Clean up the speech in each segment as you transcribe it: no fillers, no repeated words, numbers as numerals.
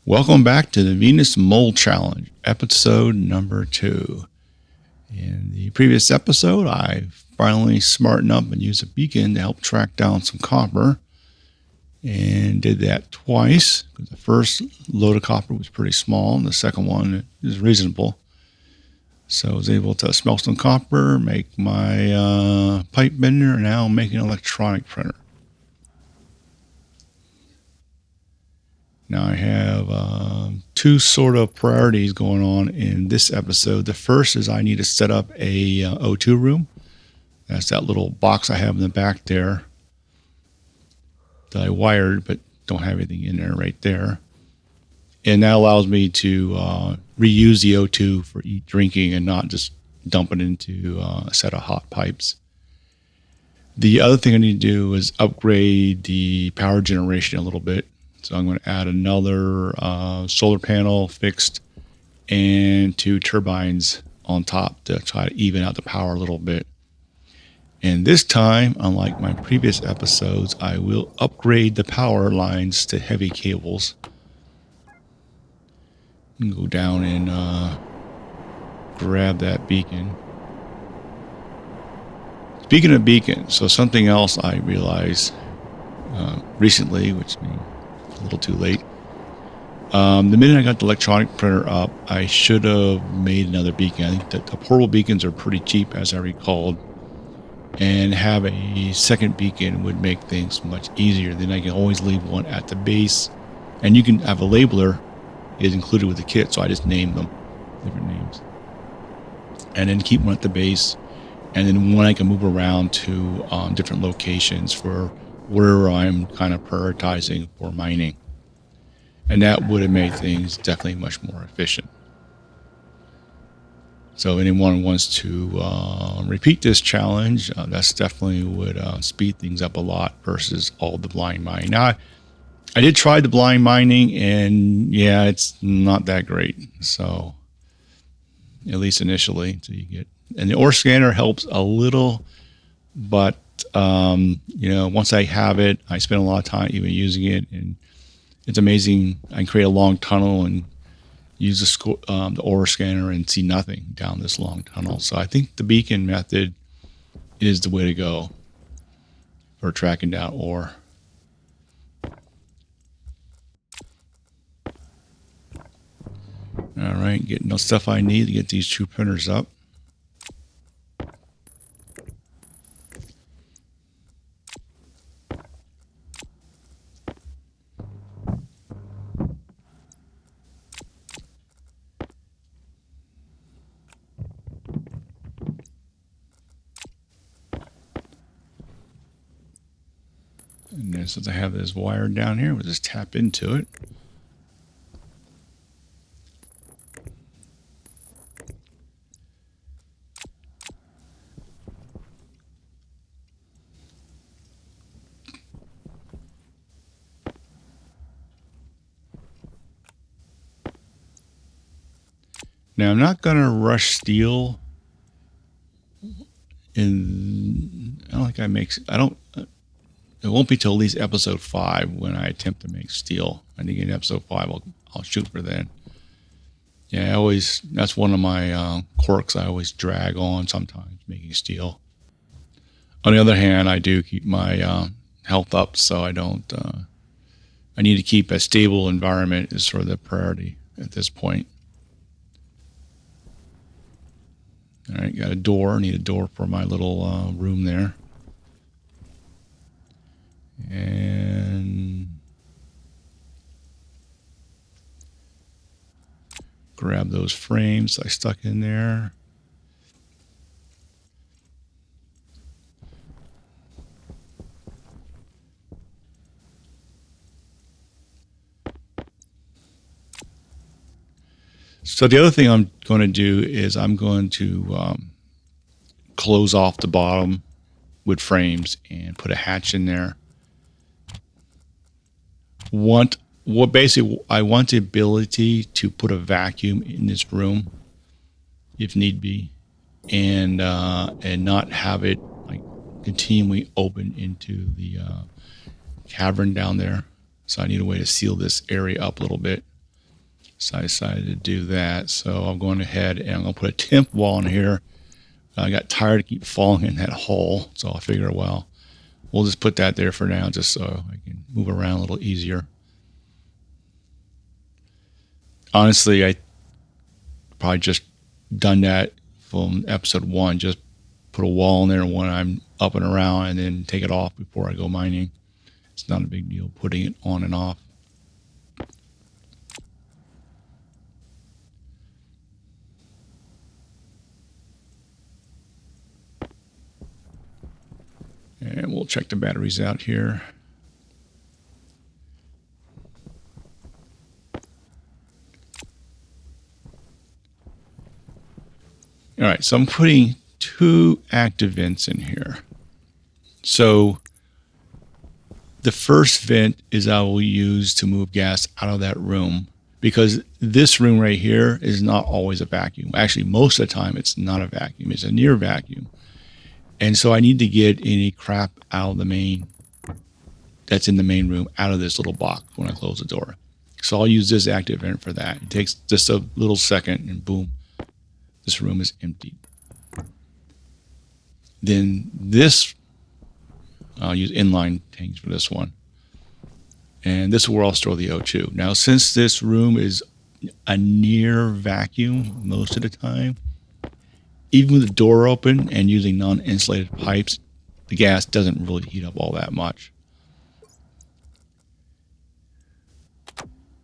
Welcome back to the Venus Mold Challenge, episode number 2. In the previous episode, I finally smartened up and used a beacon to help track down some copper, and did that twice. The first load of copper was pretty small, and the second one is reasonable. So I was able to smelt some copper, make my pipe bender, and now I'm making an electronic printer. Now I have two sort of priorities going on in this episode. The first is I need to set up a O2 room. That's that little box I have in the back there that I wired but don't have anything in there right there. And that allows me to reuse the O2 for drinking and not just dump it into a set of hot pipes. The other thing I need to do is upgrade the power generation a little bit. So I'm going to add another solar panel fixed and 2 turbines on top to try to even out the power a little bit. And this time, unlike my previous episodes, I will upgrade the power lines to heavy cables. And go down and grab that beacon. Speaking of beacons, so something else I realized recently, which means a little too late. The minute I got the electronic printer up, I should have made another beacon. I think that the portable beacons are pretty cheap, as I recalled, and have a second beacon would make things much easier. Then I can always leave one at the base, and you can have a labeler is included with the kit, so I just name them different names, and then keep one at the base, and then one I can move around to different locations for where I'm kind of prioritizing for mining. And that would have made things definitely much more efficient. So if anyone wants to repeat this challenge, that's definitely would speed things up a lot versus all the blind mining. Now, I did try the blind mining, and yeah, it's not that great. So at least initially, so you get, and the ore scanner helps a little, but once I have it, I spend a lot of time even using it, and it's amazing. I can create a long tunnel and use the ore scanner and see nothing down this long tunnel. So I think the beacon method is the way to go for tracking down ore. All right, getting the stuff I need to get these 2 printers up. And then since I have this wire down here, we'll just tap into it. Now I'm not going to rush steel. It won't be till at least episode 5 when I attempt to make steel. I think in episode 5 I'll shoot for that. Yeah, that's one of my quirks I always drag on sometimes, making steel. On the other hand, I do keep my health up, so I don't. I need to keep a stable environment is sort of the priority at this point. All right, got a door. Need a door for my little room there. And grab those frames I stuck in there. So the other thing I'm going to do is I'm going to close off the bottom with frames and put a hatch in there. I want the ability to put a vacuum in this room if need be, and not have it like continually open into the cavern down there. So I need a way to seal this area up a little bit. So I decided to do that. So I'm going ahead and I'm going to put a temp wall in here. I got tired to keep falling in that hole. So I figured, well, we'll just put that there for now just so I can move around a little easier. Honestly, I probably just done that from episode 1. Just put a wall in there when I'm up and around and then take it off before I go mining. It's not a big deal putting it on and off. And we'll check the batteries out here. All right, so I'm putting 2 active vents in here. So the first vent is I will use to move gas out of that room, because this room right here is not always a vacuum. Actually, most of the time it's not a vacuum. It's a near vacuum. And so I need to get any crap out of the main, that's in the main room, out of this little box when I close the door. So I'll use this active vent for that. It takes just a little second and boom, this room is emptied. Then this, I'll use inline tanks for this one. And this is where I'll store the O2. Now, since this room is a near vacuum most of the time, even with the door open and using non-insulated pipes, the gas doesn't really heat up all that much.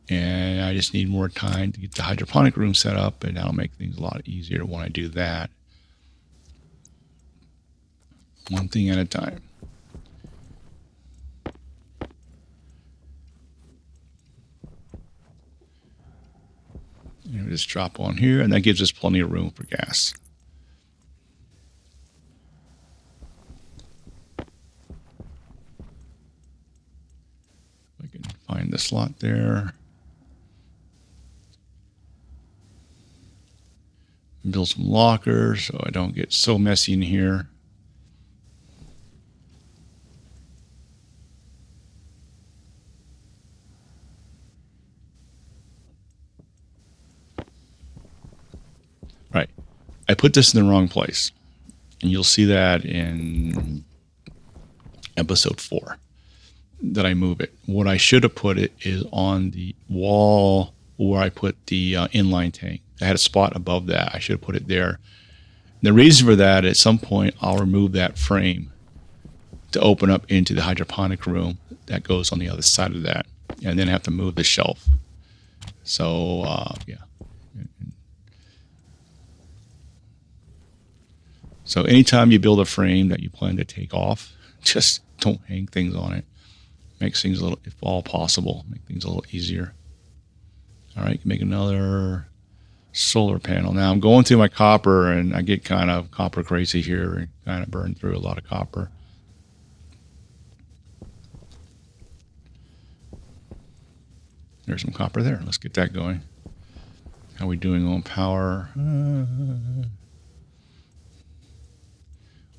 And I just need more time to get the hydroponic room set up, and that'll make things a lot easier when I do that. One thing at a time. And we just drop on here, and that gives us plenty of room for gas. I can find the slot there. Build some lockers so I don't get so messy in here. Right. I put this in the wrong place. And you'll see that in episode 4 that I move it. What I should have put it is on the wall where I put the inline tank. I had a spot above that. I should have put it there. The reason for that, at some point, I'll remove that frame to open up into the hydroponic room that goes on the other side of that, and then have to move the shelf. So, yeah. So anytime you build a frame that you plan to take off, just don't hang things on it. Makes things a little, if all possible, make things a little easier. All right, make another solar panel. Now I'm going through my copper, and I get kind of copper crazy here and kind of burn through a lot of copper. There's some copper there. Let's get that going. How are we doing on power?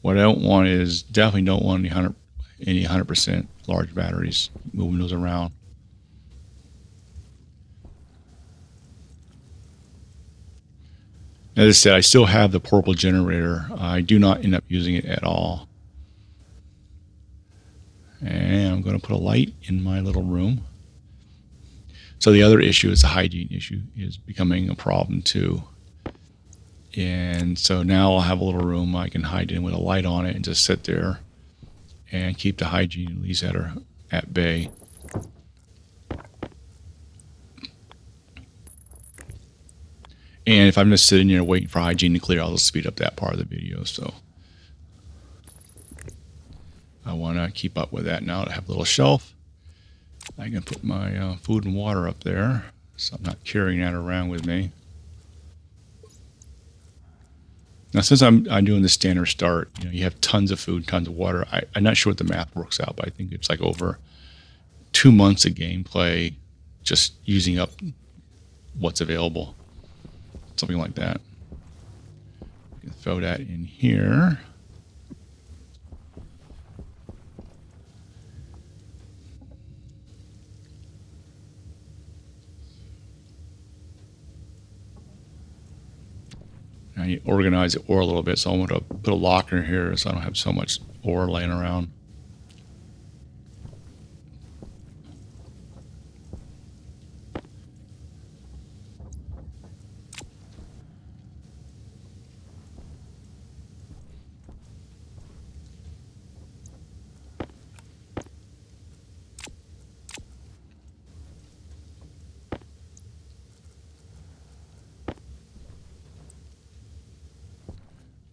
What I don't want is, definitely don't want any 100% large batteries, moving those around. As I said, I still have the purple generator. I do not end up using it at all. And I'm going to put a light in my little room. So the other issue is the hygiene issue is becoming a problem too. And so now I'll have a little room I can hide in with a light on it and just sit there and keep the hygiene at least at bay. And if I'm just sitting there waiting for hygiene to clear, I'll just speed up that part of the video. So I want to keep up with that now. I have a little shelf. I can put my food and water up there, so I'm not carrying that around with me. Now, since I'm doing the standard start, you have tons of food, tons of water. I'm not sure what the math works out, but I think it's like over 2 months of gameplay, just using up what's available. Something like that. You can throw that in here. I need to organize the ore a little bit, so I'm going to put a locker here so I don't have so much ore laying around.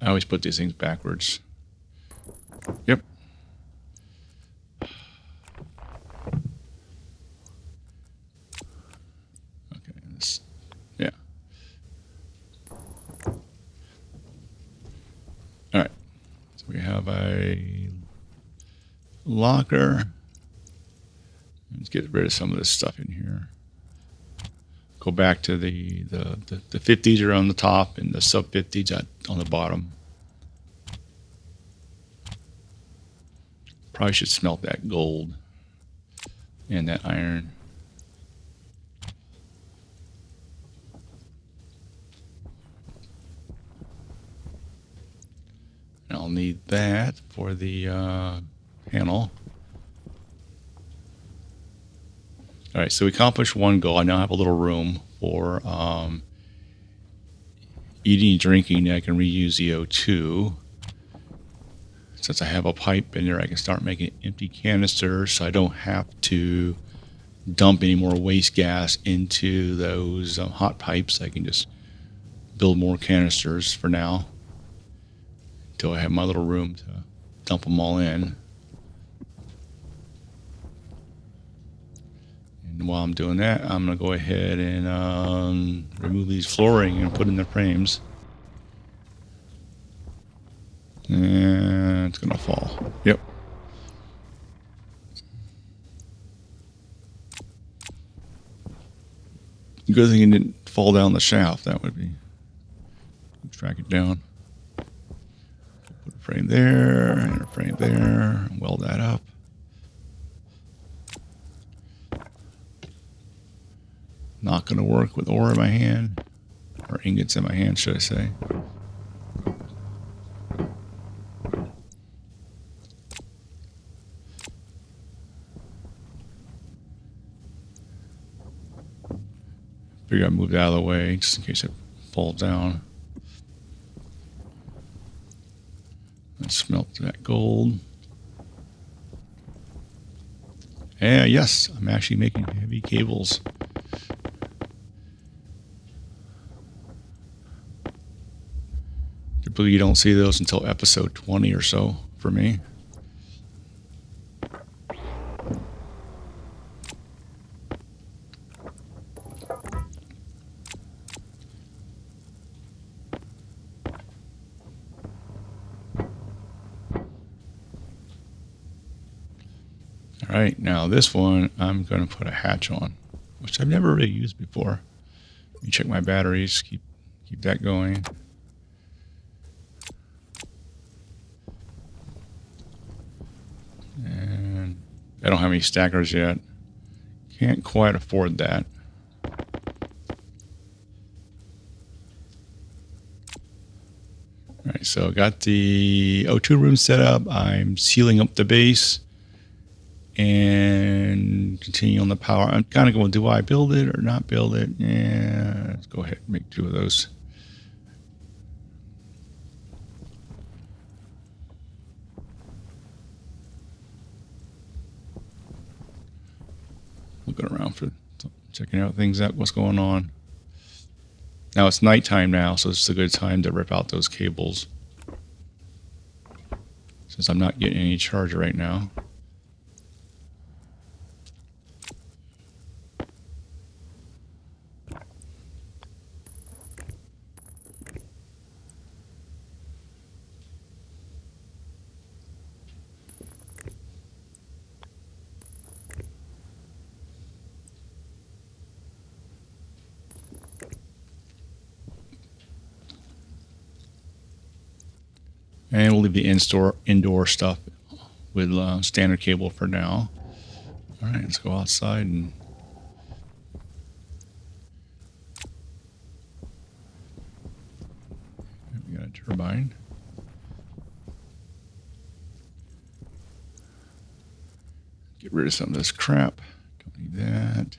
I always put these things backwards. Yep. Okay. Yeah. All right. So we have a locker. Let's get rid of some of this stuff in here. Go back to the 50s are on the top and the sub 50s on the bottom. Probably should smelt that gold and that iron. And I'll need that for the panel. All right, so we accomplished one goal. I now have a little room for eating and drinking. I can reuse the O2. Since I have a pipe in there, I can start making empty canisters so I don't have to dump any more waste gas into those hot pipes. I can just build more canisters for now until I have my little room to dump them all in. And while I'm doing that, I'm going to go ahead and remove these flooring and put in the frames. And it's going to fall. Yep. Good thing it didn't fall down the shaft. That would be... Track it down. Put a frame there and a frame there. Weld that up. Not going to work with ore in my hand. Or ingots in my hand, should I say. Figure I moved out of the way just in case it falls down. Let's smelt that gold. And yes, I'm actually making heavy cables. Typically you don't see those until episode 20 or so for me. All right, now this one I'm going to put a hatch on, which I've never really used before. Let me check my batteries, keep that going. And I don't have any stackers yet. Can't quite afford that. All right, so I got the O2 room set up. I'm sealing up the base and continue on the power. I'm kind of going, do I build it or not build it? Yeah, let's go ahead and make 2 of those. Looking around for checking out things out, what's going on. Now it's nighttime now, so it's a good time to rip out those cables. Since I'm not getting any charge right now. And we'll leave the indoor stuff with standard cable for now. All right, let's go outside and turbine. Get rid of some of this crap. Don't need that.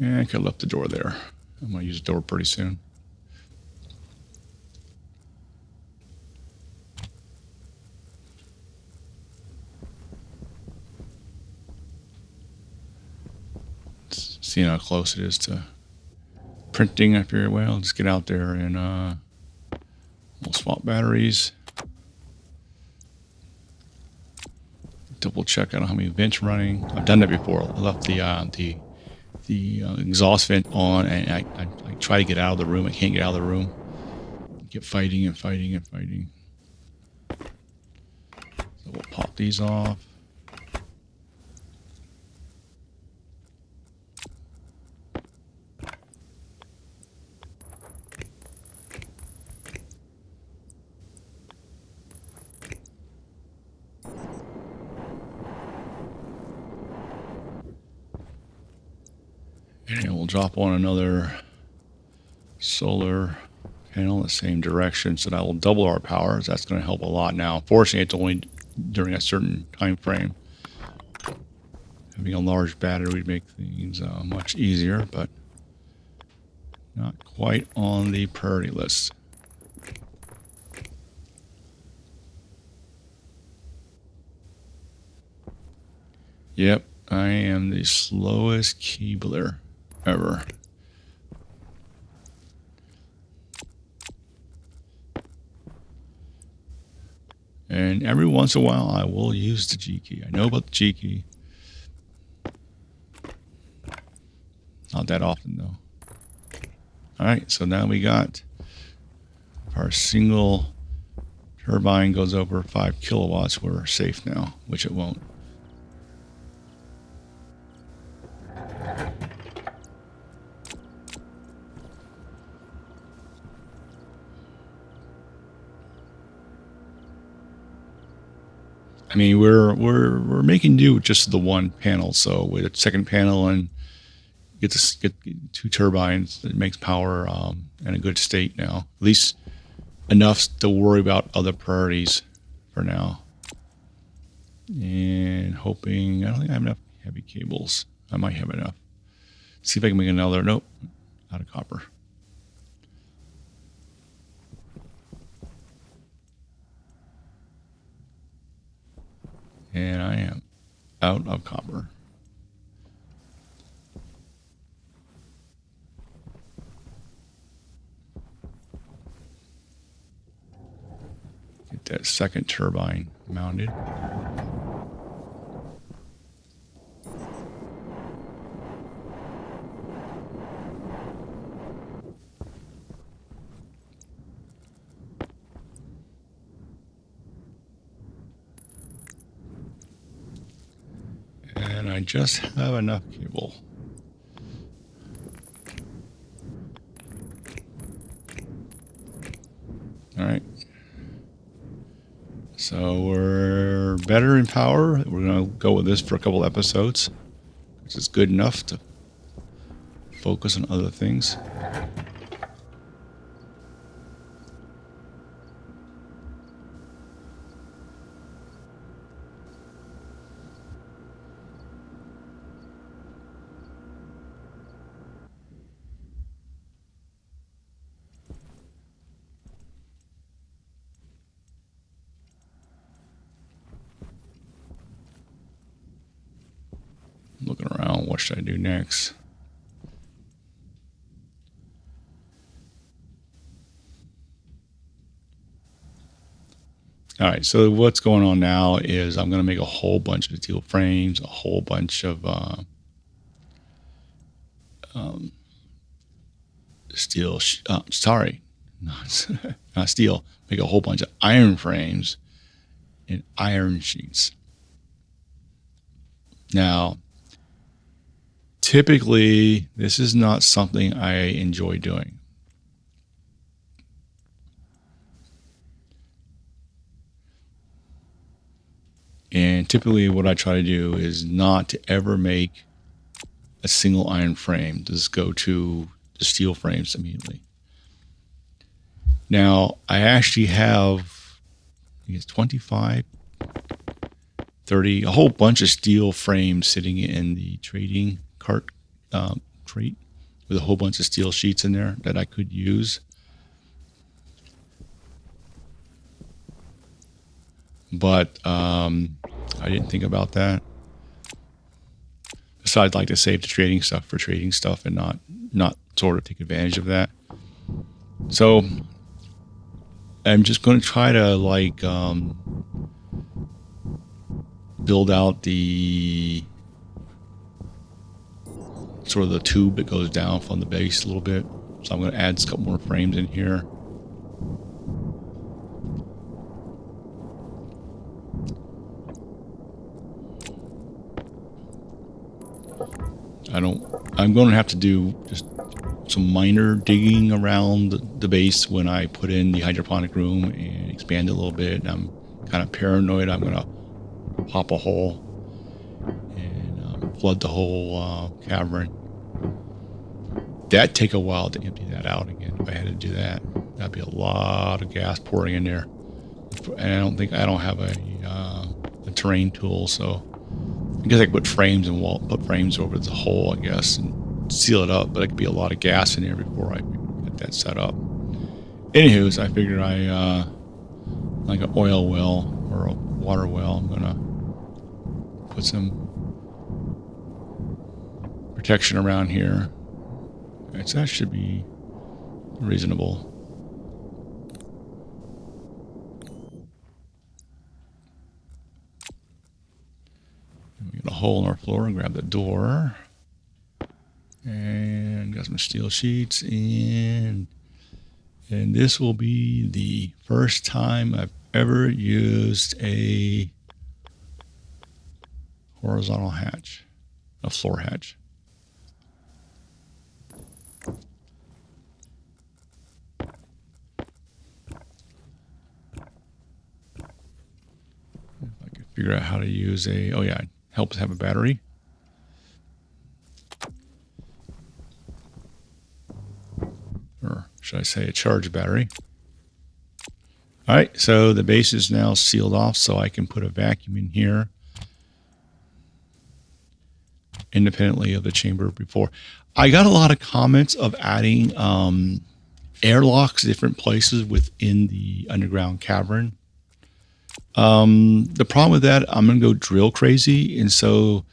And I could have left the door there. I'm going to use the door pretty soon. Seeing how close it is to printing, I figured, well, just get out there and we'll swap batteries. Double check. I don't know how many vents running. I've done that before. I left the exhaust vent on, and I try to get out of the room. I can't get out of the room. I keep fighting and fighting and fighting. So we'll pop these off. And we'll drop on another solar panel in the same direction, so that will double our power. So that's going to help a lot now. Fortunately, it's only during a certain time frame. Having a large battery would make things much easier, but not quite on the priority list. Yep, I am the slowest keebler ever. And every once in a while, I will use the G key. I know about the G key. Not that often, though. All right, so now we got our single turbine goes over 5 kilowatts. We're safe now, which it won't. I mean, we're making do with just the one panel. So with a second panel and get 2 turbines, it makes power in a good state now. At least enough to worry about other priorities for now. And hoping, I don't think I have enough heavy cables. I might have enough. See if I can make another. Nope, out of copper. And I am out of copper. Get that second turbine mounted. And I just have enough cable. All right. So we're better in power. We're going to go with this for a couple episodes, which is good enough to focus on other things. Looking around, what should I do next? All right, so what's going on now is I'm going to make a whole bunch of steel frames, a whole bunch of steel, not steel, make a whole bunch of iron frames and iron sheets. Now, typically, this is not something I enjoy doing. And typically what I try to do is not to ever make a single iron frame. Just go to the steel frames immediately. Now, I actually have, I guess, 25, 30, a whole bunch of steel frames sitting in the trading cart crate with a whole bunch of steel sheets in there that I could use. But I didn't think about that. Besides, I'd like to save the trading stuff for trading stuff and not sort of take advantage of that. So I'm just going to try to like build out the sort of the tube that goes down from the base a little bit. So I'm going to add a couple more frames in here. I'm going to have to do just some minor digging around the base when I put in the hydroponic room and expand it a little bit. And I'm kind of paranoid I'm going to pop a hole and flood the whole cavern. That'd take a while to empty that out again. If I had to do that, that'd be a lot of gas pouring in there. And I don't have a terrain tool, so I guess I could put frames and put frames over the hole, I guess, and seal it up. But it could be a lot of gas in there before I get that set up. Anywho, I figured like an oil well or a water well, I'm gonna put some protection around here. That should be reasonable. We got a hole in our floor and grab the door. And got some steel sheets and this will be the first time I've ever used a horizontal hatch, a floor hatch. If I could figure out how to use oh yeah, it helps have a battery. Or should I say a charged battery. All right, so the base is now sealed off, so I can put a vacuum in here independently of the chamber before. I got a lot of comments of adding airlocks different places within the underground cavern. The problem with that, I'm going to go drill crazy, and so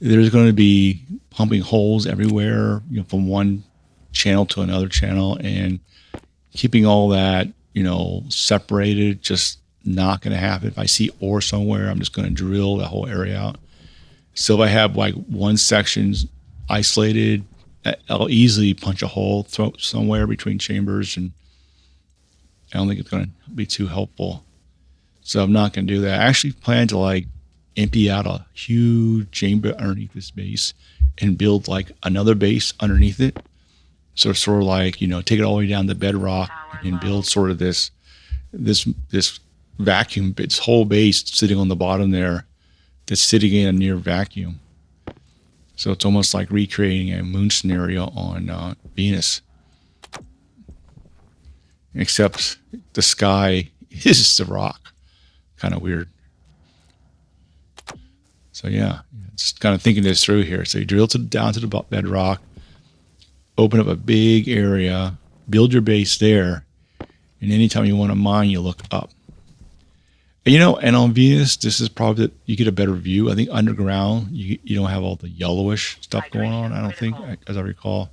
there's going to be pumping holes everywhere, from one channel to another channel, and keeping all that, separated, just not going to happen. If I see ore somewhere, I'm just going to drill the whole area out. So if I have like one section isolated, I'll easily punch a hole somewhere between chambers, and I don't think it's going to be too helpful. So I'm not going to do that. I actually plan to like empty out a huge chamber underneath this base and build like another base underneath it. So sort of like, take it all the way down to bedrock and build sort of this vacuum, its whole base sitting on the bottom there that's sitting in a near vacuum. So it's almost like recreating a moon scenario on Venus. Except the sky is the rock. Kind of weird. So yeah, just kind of thinking this through here. So you drill down to the bedrock, open up a big area, build your base there, and anytime you want to mine, you look up. And on Venus, this is probably you get a better view. I think underground, you don't have all the yellowish stuff going on. I don't think, as I recall.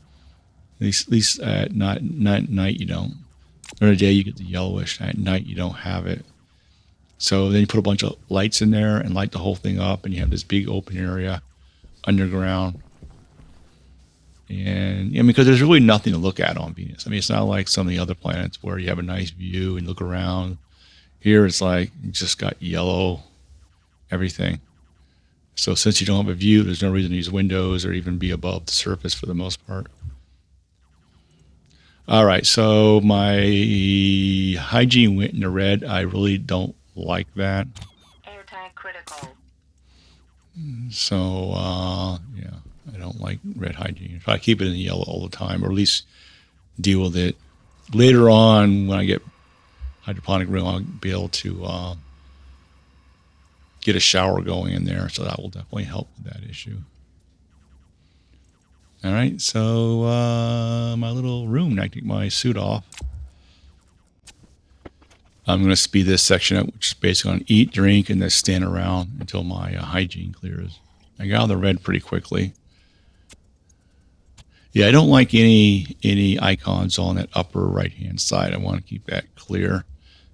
At least at night you don't. During the day you get the yellowish. At night you don't have it. So then you put a bunch of lights in there and light the whole thing up, and you have this big open area underground. And because there's really nothing to look at on Venus. It's not like some of the other planets where you have a nice view and look around. Here it's like you just got yellow everything. So since you don't have a view, there's no reason to use windows or even be above the surface for the most part. All right, so my hygiene went into red. I really don't like that. So, yeah, I don't like red hygiene. Try to keep it in yellow all the time, or at least deal with it. Later on, when I get hydroponic room, I'll be able to get a shower going in there, so that will definitely help with that issue. All right, so my little room, I take my suit off. I'm going to speed this section up, which is basically on eat, drink, and then stand around until my hygiene clears. I got out of the red pretty quickly. Yeah, I don't like any icons on that upper right-hand side. I want to keep that clear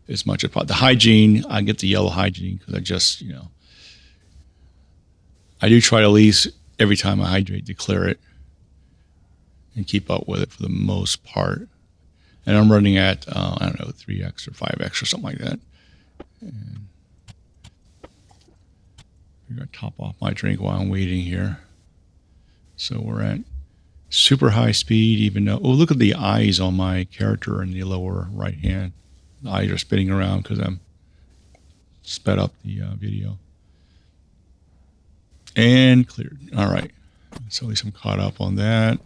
as much as possible. The hygiene, I get the yellow hygiene because I just, I do try to at least every time I hydrate to clear it and keep up with it for the most part. And I'm running at, 3x or 5x or something like that. And I'm going to top off my drink while I'm waiting here. So we're at super high speed, even though, look at the eyes on my character in the lower right hand. The eyes are spinning around because I'm sped up the video. And cleared. All right. So at least I'm caught up on that.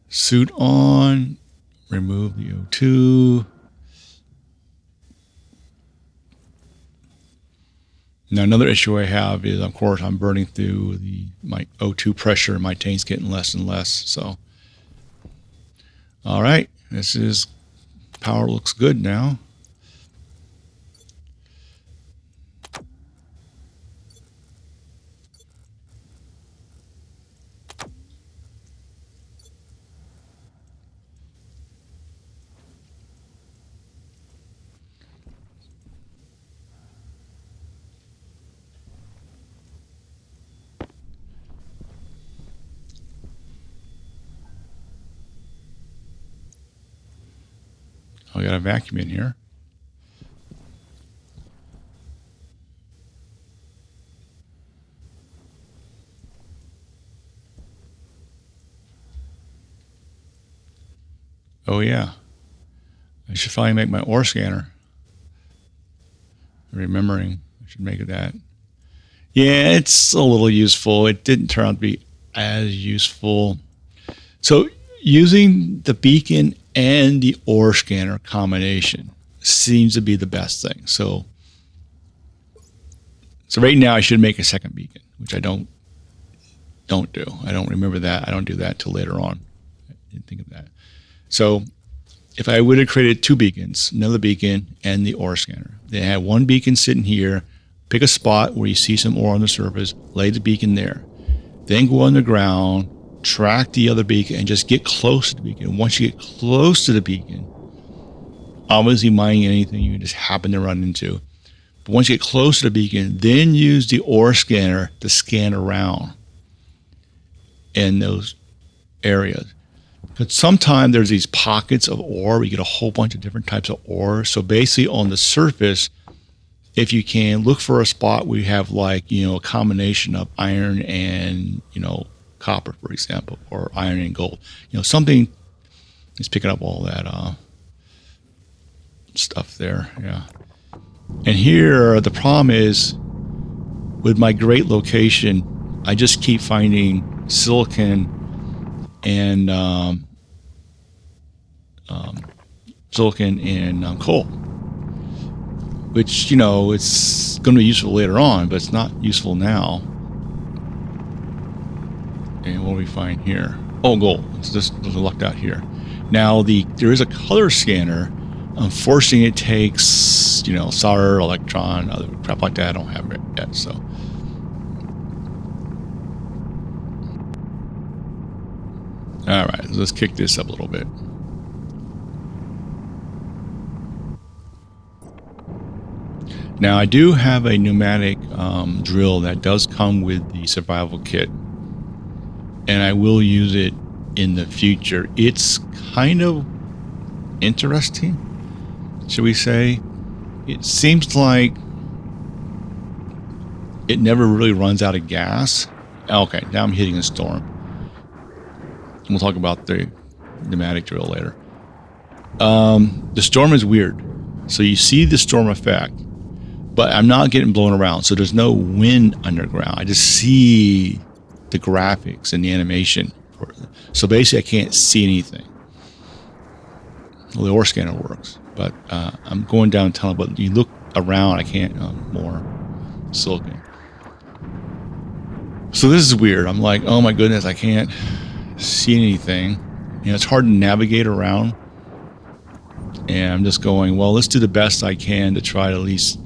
Suit on. Remove the O2. Now another issue I have is, of course, I'm burning through my O2 pressure. My tank's getting less and less. So, all right, power looks good now. I got a vacuum in here. Oh yeah, I should finally make my ore scanner. Remembering, I should make it that. Yeah, it's a little useful. It didn't turn out to be as useful. So using the beacon and the ore scanner combination seems to be the best thing. So right now I should make a second beacon, which I don't do. I don't remember that. I don't do that till later on. I didn't think of that. So if I would have created two beacons, another beacon and the ore scanner, they had one beacon sitting here, pick a spot where you see some ore on the surface, lay the beacon there, then go on the ground, track the other beacon, and just get close to the beacon. Once you get close to the beacon, obviously mining anything you just happen to run into. But once you get close to the beacon, then use the ore scanner to scan around in those areas. But sometimes there's these pockets of ore where you get a whole bunch of different types of ore. So basically on the surface, if you can look for a spot where you have a combination of iron and, copper, for example, or iron and gold. Something is picking up all that stuff there. Yeah. And here, the problem is, with my great location, I just keep finding silicon and coal, which, it's going to be useful later on, but it's not useful now. And what do we find here? Oh, gold. It's just lucked out here. Now, there is a color scanner. Unfortunately, it takes, solder, electron, other crap like that. I don't have it yet, so. All right, let's kick this up a little bit. Now, I do have a pneumatic drill that does come with the survival kit, and I will use it in the future. It's kind of interesting, should we say. It seems like it never really runs out of gas. Okay, now I'm hitting a storm. We'll talk about the pneumatic drill later. The storm is weird. So you see the storm effect, but I'm not getting blown around. So there's no wind underground. I just see the graphics and the animation. So basically, I can't see anything. Well, the ore scanner works, but I'm going down tunnel. But you look around, I can't. More silicon. So this is weird. I'm like, oh my goodness, I can't see anything. You know, it's hard to navigate around. And I'm just going, well, let's do the best I can to try to at least,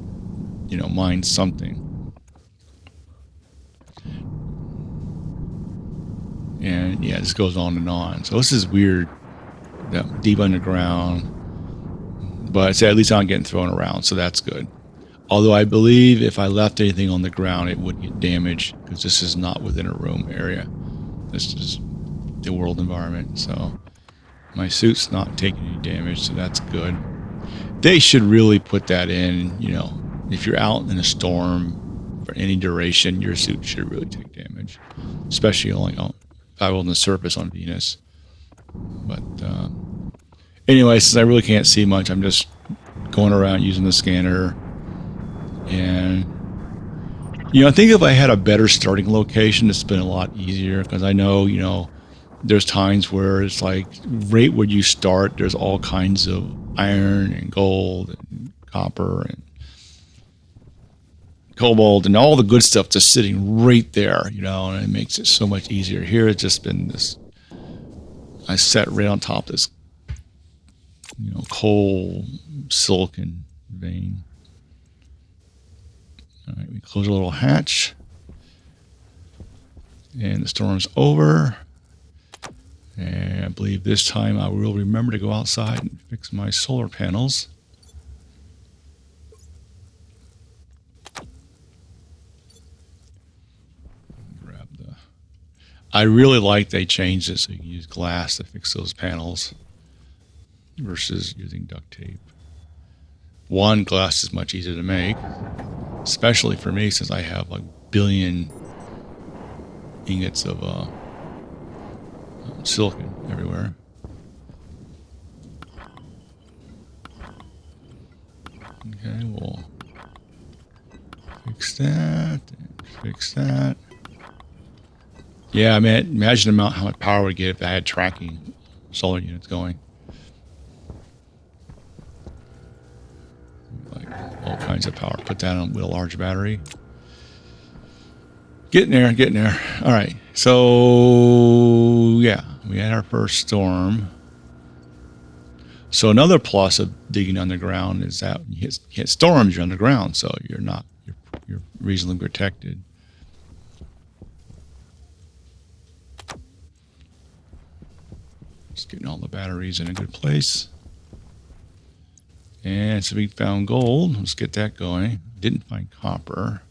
you know, mine something. And yeah, this goes on and on. So this is weird, deep underground. But I say at least I'm not getting thrown around, so that's good. Although I believe if I left anything on the ground, it would get damaged because this is not within a room area. This is the world environment. So my suit's not taking any damage, so that's good. They should really put that in, you know, if you're out in a storm for any duration, your suit should really take damage, especially only out on the surface on Venus. But anyway, since I really can't see much, I'm just going around using the scanner. And, you know, I think if I had a better starting location, it's been a lot easier because I know, you know, there's times where it's like right where you start, there's all kinds of iron and gold and copper and cobalt and all the good stuff just sitting right there, you know, and it makes it so much easier. Here it's just been this, I sat right on top of this, you know, coal silicon vein. All right, we close a little hatch. And the storm's over. And I believe this time I will remember to go outside and fix my solar panels. Grab the... I really like they changed it so you can use glass to fix those panels versus using duct tape. One, glass is much easier to make, especially for me since I have like billion ingots of silicon everywhere. Okay, we'll fix that and fix that. Yeah, I mean, imagine how much power would get if I had tracking solar units going. Like all kinds of power. Put that on with a large battery. Getting there, getting there. All right, so yeah, we had our first storm. So another plus of digging underground is that when you hit storms, you're underground, so you're reasonably protected. Just getting all the batteries in a good place. And so we found gold. Let's get that going. Didn't find copper.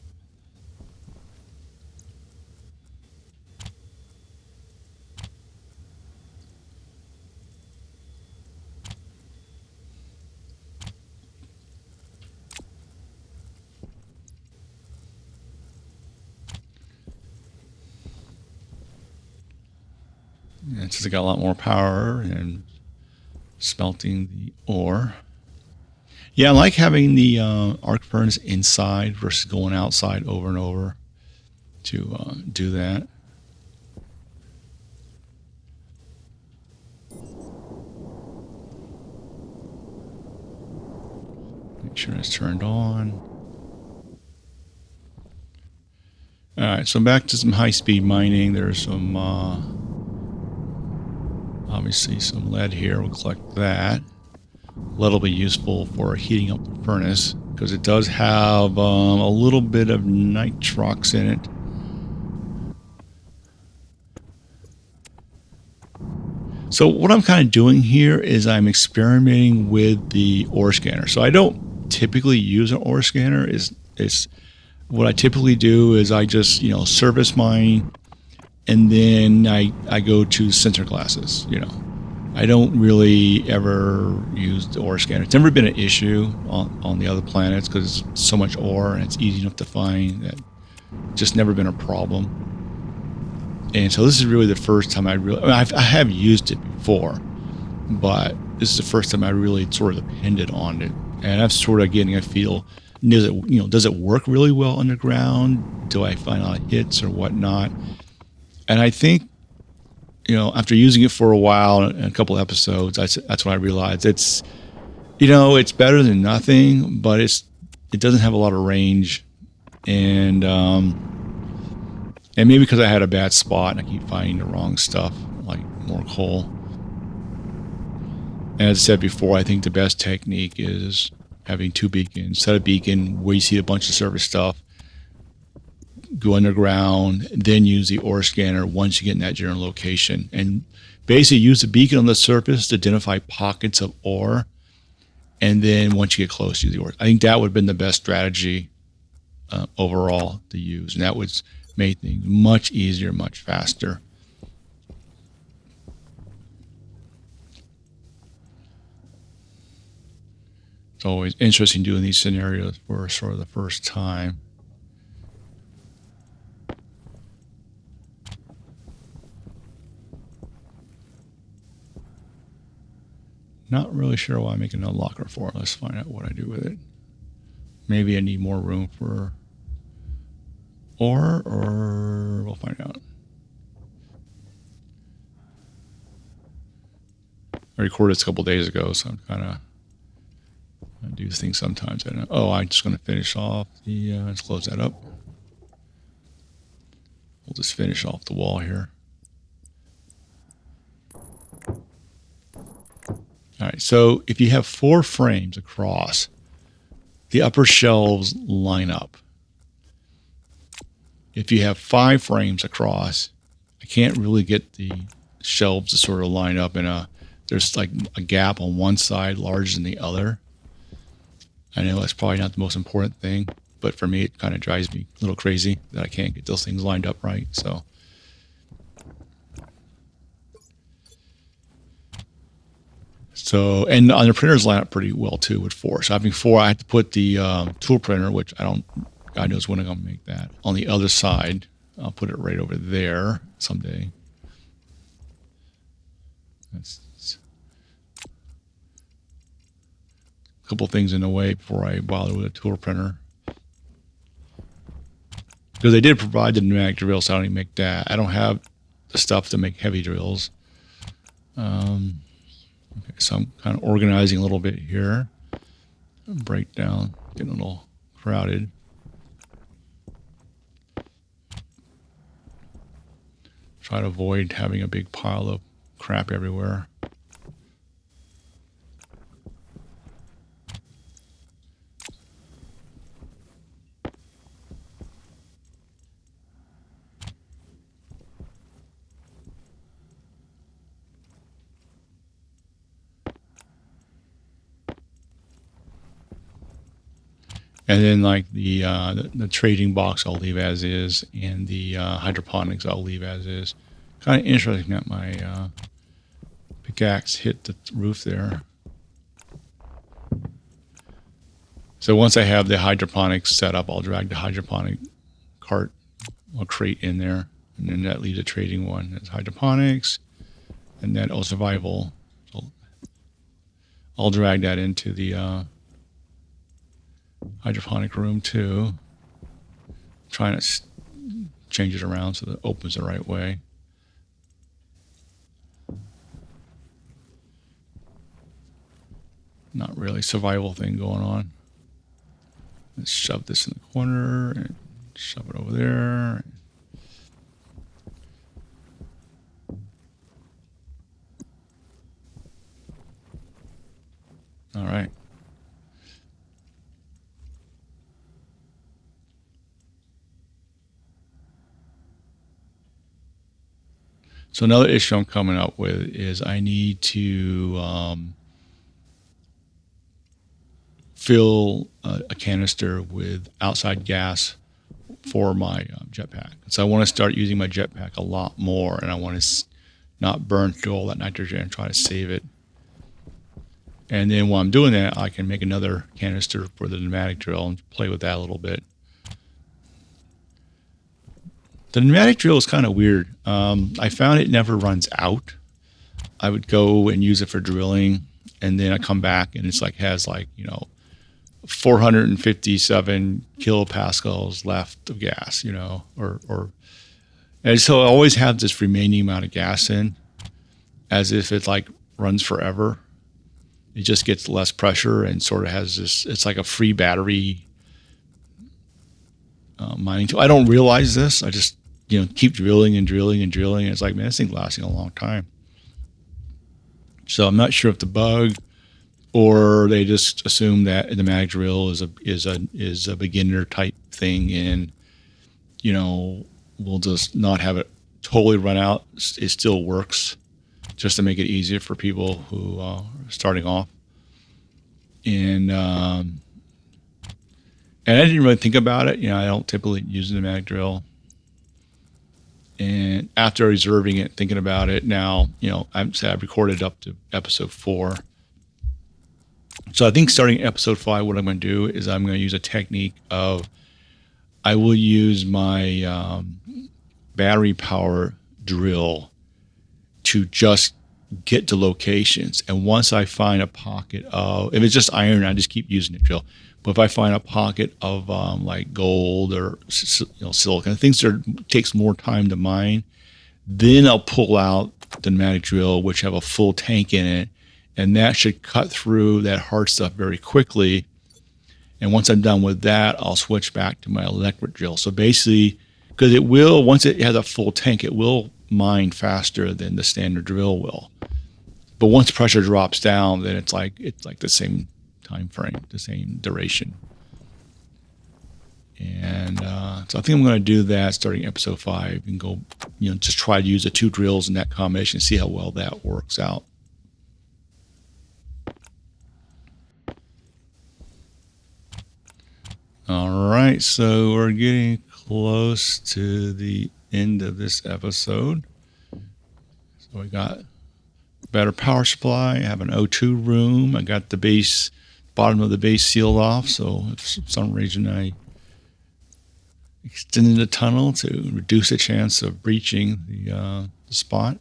And since it got a lot more power and smelting the ore. Yeah, I like having the arc furnace inside versus going outside over and over to do that. Make sure it's turned on. All right, so back to some high-speed mining. There's some, obviously some lead here. We'll collect that. Lead will be useful for heating up the furnace because it does have a little bit of nitrox in it. So what I'm kind of doing here is I'm experimenting with the ore scanner. So I don't typically use an ore scanner. Is what I typically do is I just, you know, service mine, and then I go to sensor glasses, you know. I don't really ever use the ore scanner. It's never been an issue on the other planets because it's so much ore and it's easy enough to find that just never been a problem. And so this is really the first time I have used it before, but this is the first time I really sort of depended on it. And I'm sort of getting a feel does it work really well underground? Do I find a lot of hits or whatnot? And I think, after using it for a while and a couple episodes, that's when I realized it's better than nothing, but it doesn't have a lot of range, and maybe because I had a bad spot and I keep finding the wrong stuff, like more coal. And as I said before, I think the best technique is having two beacons. Set a beacon where you see a bunch of surface stuff, go underground, then use the ore scanner once you get in that general location. And basically use the beacon on the surface to identify pockets of ore. And then once you get close, use the ore. I think that would have been the best strategy overall to use. And that would make things much easier, much faster. It's always interesting doing these scenarios for sort of the first time. Not really sure why I'm making a locker for it. Let's find out what I do with it. Maybe I need more room for ore, or we'll find out. I recorded this a couple days ago, so I'm kind of I do things sometimes. I'm just going to finish off let's close that up. We'll just finish off the wall here. All right, so if you have 4 frames across, the upper shelves line up. If you have 5 frames across, I can't really get the shelves to sort of line up there's like a gap on one side larger than the other. I know that's probably not the most important thing, but for me, it kind of drives me a little crazy that I can't get those things lined up right. So, and on the printers line up pretty well too with 4. So having 4, I have to put the tool printer, which God knows when I'm going to make that, on the other side. I'll put it right over there someday. That's a couple things in the way before I bother with a tool printer. Because they did provide the pneumatic drill, so I don't even make that. I don't have the stuff to make heavy drills. Okay, so I'm kind of organizing a little bit here. Breakdown, getting a little crowded. Try to avoid having a big pile of crap everywhere. And then like the trading box I'll leave as is, and the hydroponics I'll leave as is. Kind of interesting that my pickaxe hit the roof there. So once I have the hydroponics set up, I'll drag the hydroponic cart or crate in there, and then that leaves a trading one. That's hydroponics, and then survival. So I'll drag that into the hydroponic room too. Trying to change it around so that it opens the right way. Not really survival thing going on. Let's shove this in the corner and shove it over there. All right. So another issue I'm coming up with is I need to fill a canister with outside gas for my jetpack. So I want to start using my jetpack a lot more, and I want to not burn through all that nitrogen and try to save it. And then while I'm doing that, I can make another canister for the pneumatic drill and play with that a little bit. The pneumatic drill is kind of weird. I found it never runs out. I would go and use it for drilling, and then I come back and it's like has like 4 457 kilopascals left of gas, and so I always have this remaining amount of gas in, as if it like runs forever. It just gets less pressure and sort of has this. It's like a free battery mining tool. I don't realize this. I just keep drilling and drilling and drilling. And it's like, man, this thing's lasting a long time. So I'm not sure if the bug, or they just assume that the mag drill is a beginner type thing, and we'll just not have it totally run out. It still works, just to make it easier for people who are starting off. And I didn't really think about it. I don't typically use the mag drill. And after reserving it, thinking about it now, I've recorded up to episode 4. So I think starting episode 5, what I'm going to do is I'm going to use a technique of, I will use my battery power drill to just get to locations. And once I find a pocket of, if it's just iron, I just keep using the drill. But if I find a pocket of like gold or silicon, things that takes more time to mine, then I'll pull out the pneumatic drill, which have a full tank in it, and that should cut through that hard stuff very quickly. And once I'm done with that, I'll switch back to my electric drill. So basically, because it will, once it has a full tank, it will mine faster than the standard drill will. But once pressure drops down, then it's like the same time frame, the same duration. And so I think I'm going to do that starting episode 5 and go, just try to use the 2 drills in that combination and see how well that works out. All right, so we're getting close to the end of this episode. So we got better power supply. I have an O2 room. I got the bottom of the base sealed off. So if for some reason I extended the tunnel to reduce the chance of breaching the spot.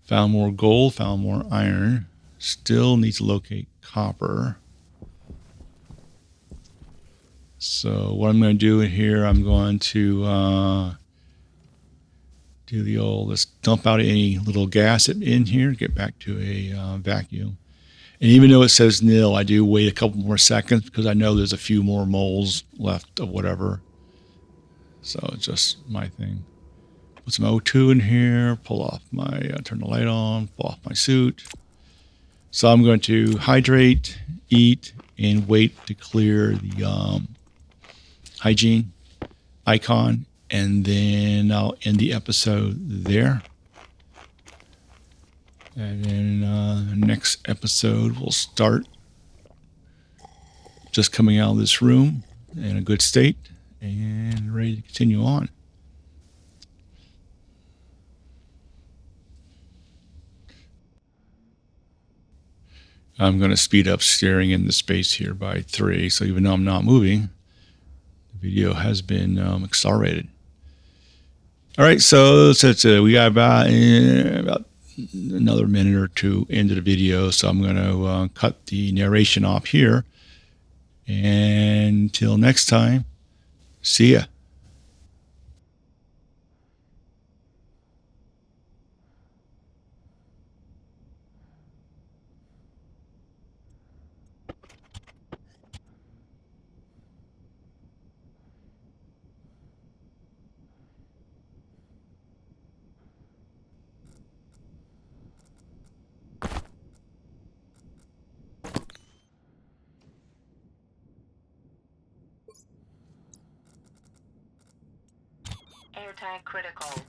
Found more gold, found more iron. Still need to locate copper. So what I'm going to do in here, I'm going to do the old, let's dump out any little gas in here, get back to a vacuum. And even though it says nil, I do wait a couple more seconds because I know there's a few more moles left of whatever. So it's just my thing. Put some O2 in here, pull off turn the light on, pull off my suit. So I'm going to hydrate, eat, and wait to clear the hygiene icon, and then I'll end the episode there. And then next episode we'll start just coming out of this room in a good state and ready to continue on. I'm going to speed up steering into space here by 3, so even though I'm not moving, the video has been accelerated. All right, so we got about another minute or 2 into the video, so I'm going to cut the narration off here. And until next time, see ya. Airtag critical.